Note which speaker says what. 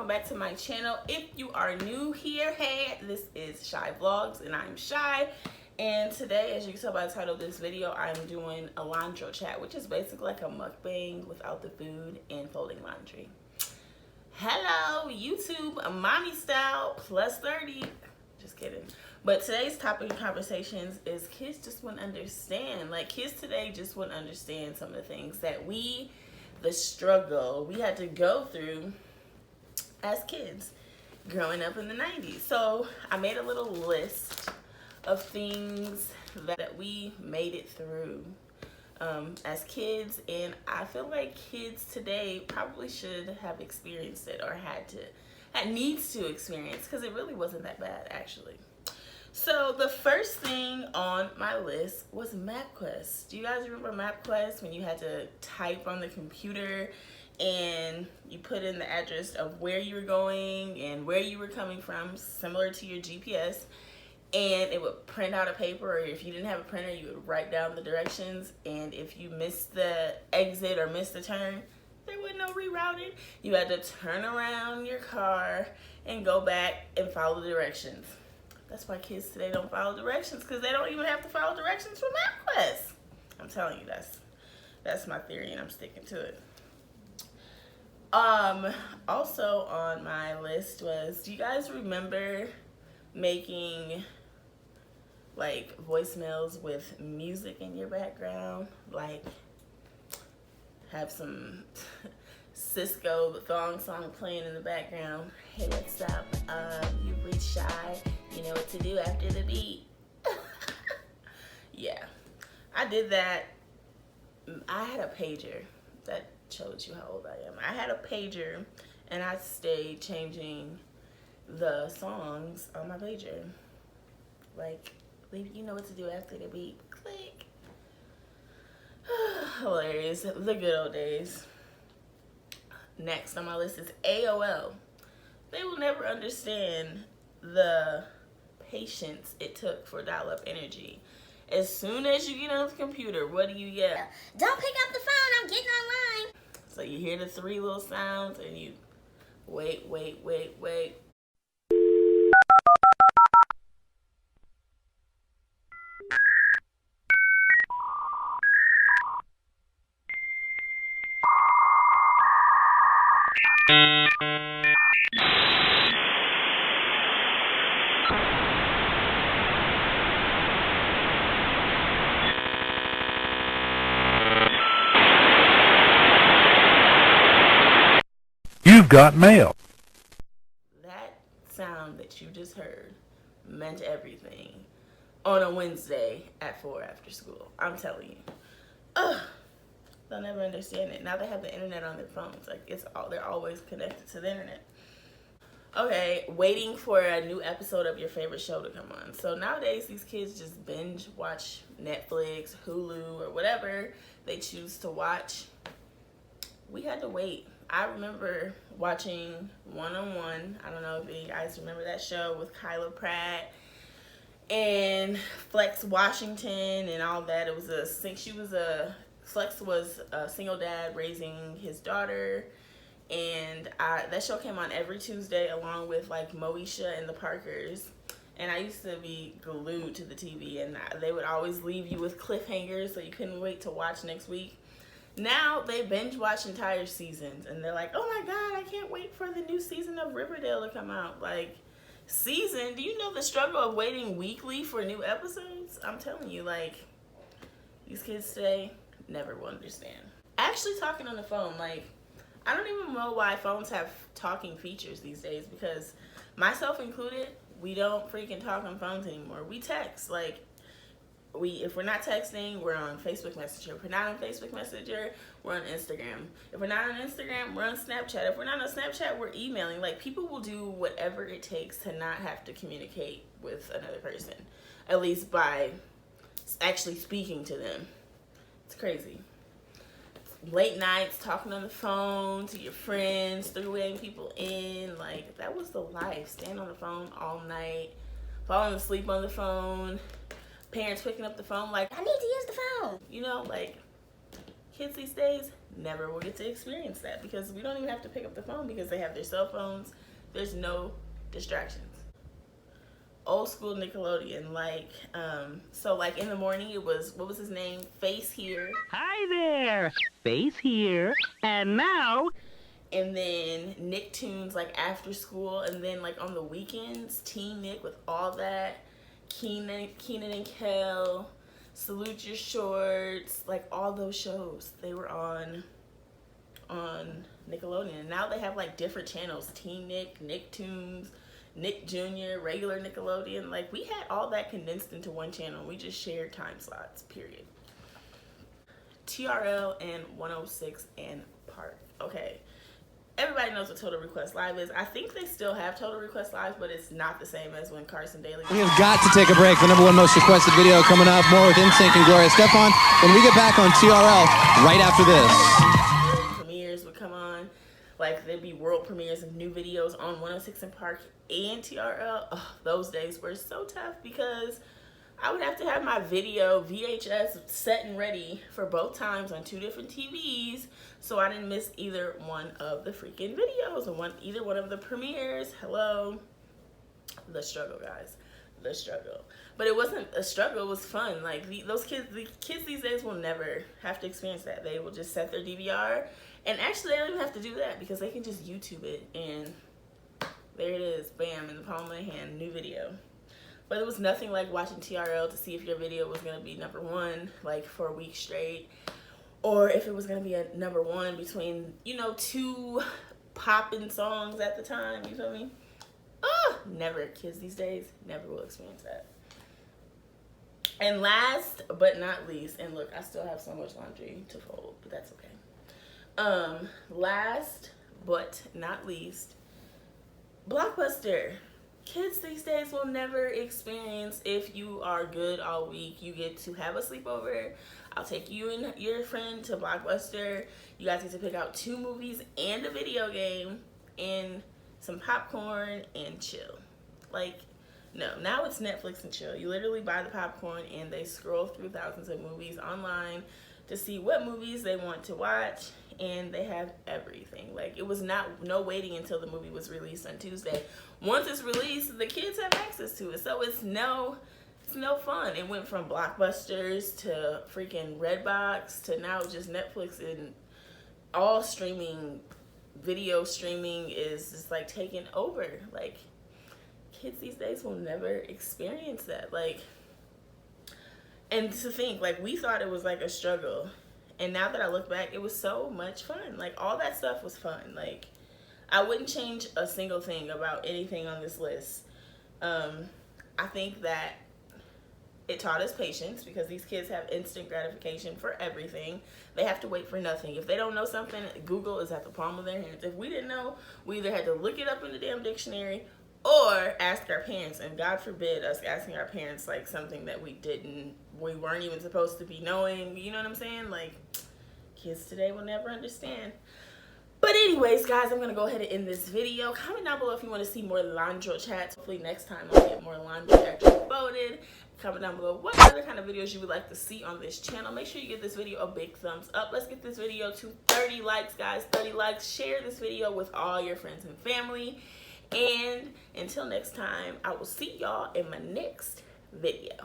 Speaker 1: back to my channel. If you are new here, hey, this is Shy Vlogs and I'm Shy. And today, as you can tell by the title of this video, I'm doing a laundro-chat, which is basically like a mukbang without the food and folding laundry. Hello, YouTube, mommy style, plus 30. Just kidding. But today's topic of conversations is kids just wouldn't understand. Like, kids today just wouldn't understand some of the things that the struggle we had to go through as kids growing up in the 90s. So I made a little list of things that we made it through as kids, and I feel like kids today probably should have experienced it or needs to experience, because it really wasn't that bad actually. So the first thing on my list was MapQuest. Do you guys remember MapQuest, when you had to type on the computer and you put in the address of where you were going and where you were coming from, similar to your GPS, and it would print out a paper, or if you didn't have a printer, you would write down the directions, and if you missed the exit or missed the turn, there was no rerouting. You had to turn around your car and go back and follow the directions. That's why kids today don't follow directions, because they don't even have to follow directions from MapQuest. I'm telling you, that's my theory, and I'm sticking to it. Also on my list was, do you guys remember making like voicemails with music in your background? Like, have some Cisco the thong song playing in the background. Hey, what's up? You reached Shy. You know what to do after the beat. Yeah, I did that. I had a pager. That shows you how old I am. I had a pager, and I stayed changing the songs on my pager. Like, you know what to do after the beat. Click. Hilarious. The good old days. Next on my list is AOL. They will never understand the patience it took for dial-up energy. As soon as you get on the computer, what do you get?
Speaker 2: Don't pick up the phone, I'm getting online.
Speaker 1: So you hear the three little sounds and you wait.
Speaker 3: You've got mail.
Speaker 1: That sound that you just heard meant everything on a Wednesday at 4 after school. I'm telling you. Ugh. They'll never understand it. Now they have the internet on their phones. Like, they're always connected to the internet. Okay, waiting for a new episode of your favorite show to come on. So nowadays, these kids just binge watch Netflix, Hulu, or whatever they choose to watch. We had to wait. I remember watching One-on-One. I don't know if you guys remember that show with Kyla Pratt and Flex Washington and all that. Flex was a single dad raising his daughter, and that show came on every Tuesday along with like Moesha and the Parkers, and I used to be glued to the TV, and they would always leave you with cliffhangers so you couldn't wait to watch next week. Now they binge watch entire seasons, and they're like, oh my god, I can't wait for the new season of Riverdale to come out. Like, season? Do you know the struggle of waiting weekly for new episodes? I'm telling you, like, these kids today never will understand. Actually talking on the phone, like, I don't even know why phones have talking features these days, because myself included, we don't freaking talk on phones anymore. We text. Like, if we're not texting, we're on Facebook Messenger. If we're not on Facebook Messenger, we're on Instagram. If we're not on Instagram, we're on Snapchat. If we're not on Snapchat, we're emailing. Like, people will do whatever it takes to not have to communicate with another person, at least by actually speaking to them. It's crazy. Late nights, talking on the phone to your friends, three-waying people in. Like, that was the life. Staying on the phone all night, falling asleep on the phone, parents picking up the phone like, I need to use the phone. You know, like, Kids these days never will get to experience that because we don't even have to pick up the phone because they have their cell phones. There's no distractions. Old school Nickelodeon, like, so like in the morning it was, what was his name? Face here.
Speaker 4: Hi there, Face here, and now.
Speaker 1: And then Nicktoons like after school, and then like on the weekends, Teen Nick with all that, Keenan and Kel, Salute Your Shorts, like all those shows, they were on Nickelodeon. And now they have like different channels, Teen Nick, Nicktoons, Nick Jr., regular Nickelodeon. Like we had all that condensed into one channel. We just shared time slots, period. TRL and 106 and Park. Okay. Everybody knows what Total Request Live is. I think they still have Total Request Live, but it's not the same as when Carson Daly.
Speaker 5: We have got to take a break. The #1 most requested video coming up. More with NSYNC and Gloria Estefan when we get back on TRL right after this.
Speaker 1: Premieres would come on. Like there'd be world premieres of new videos on 106 and Park and TRL. Oh, those days were so tough because I would have to have my video VHS set and ready for both times on 2 different TVs so I didn't miss either one of the freaking videos or either one of the premieres. Hello. The struggle, guys. The struggle. But it wasn't a struggle, it was fun. Like the kids these days will never have to experience that. They will just set their DVR, and actually they don't even have to do that because they can just YouTube it and there it is, bam, in the palm of my hand, new video. But it was nothing like watching TRL to see if your video was gonna be #1 like for a week straight, or if it was gonna be a #1 between, you know, 2 poppin' songs at the time, you feel me? Never. Kids these days never will experience that. And last but not least, and look, I still have so much laundry to fold, but that's okay. Last but not least, Blockbuster. Kids these days will never experience. If you are good all week, you get to have a sleepover. I'll take you and your friend to Blockbuster. You guys get to pick out 2 movies and a video game and some popcorn and chill. Like, no, now it's Netflix and chill. You literally buy the popcorn and they scroll through thousands of movies online to see what movies they want to watch, and they have everything. Like, it was no waiting until the movie was released on Tuesday. Once it's released, the kids have access to it, so it's no fun. It went from Blockbusters to freaking Redbox to now just Netflix, and all streaming, video streaming is just like taking over. Like, kids these days will never experience that. Like, and to think, like, we thought it was like a struggle, and now that I look back, it was so much fun. Like, all that stuff was fun. Like, I wouldn't change a single thing about anything on this list. I think that it taught us patience because these kids have instant gratification for everything. They have to wait for nothing. If they don't know something, Google is at the palm of their hands. If we didn't know, we either had to look it up in the damn dictionary or ask our parents, and God forbid us asking our parents like something that we weren't even supposed to be knowing. You know what I'm saying? Like, kids today will never understand. But anyways, guys, I'm going to go ahead and end this video. Comment down below if you want to see more laundro-chats. Hopefully next time I'll get more laundry actually voted. Comment down below what other kind of videos you would like to see on this channel. Make sure you give this video a big thumbs up. Let's get this video to 30 likes, guys. 30 likes. Share this video with all your friends and family. And until next time, I will see y'all in my next video.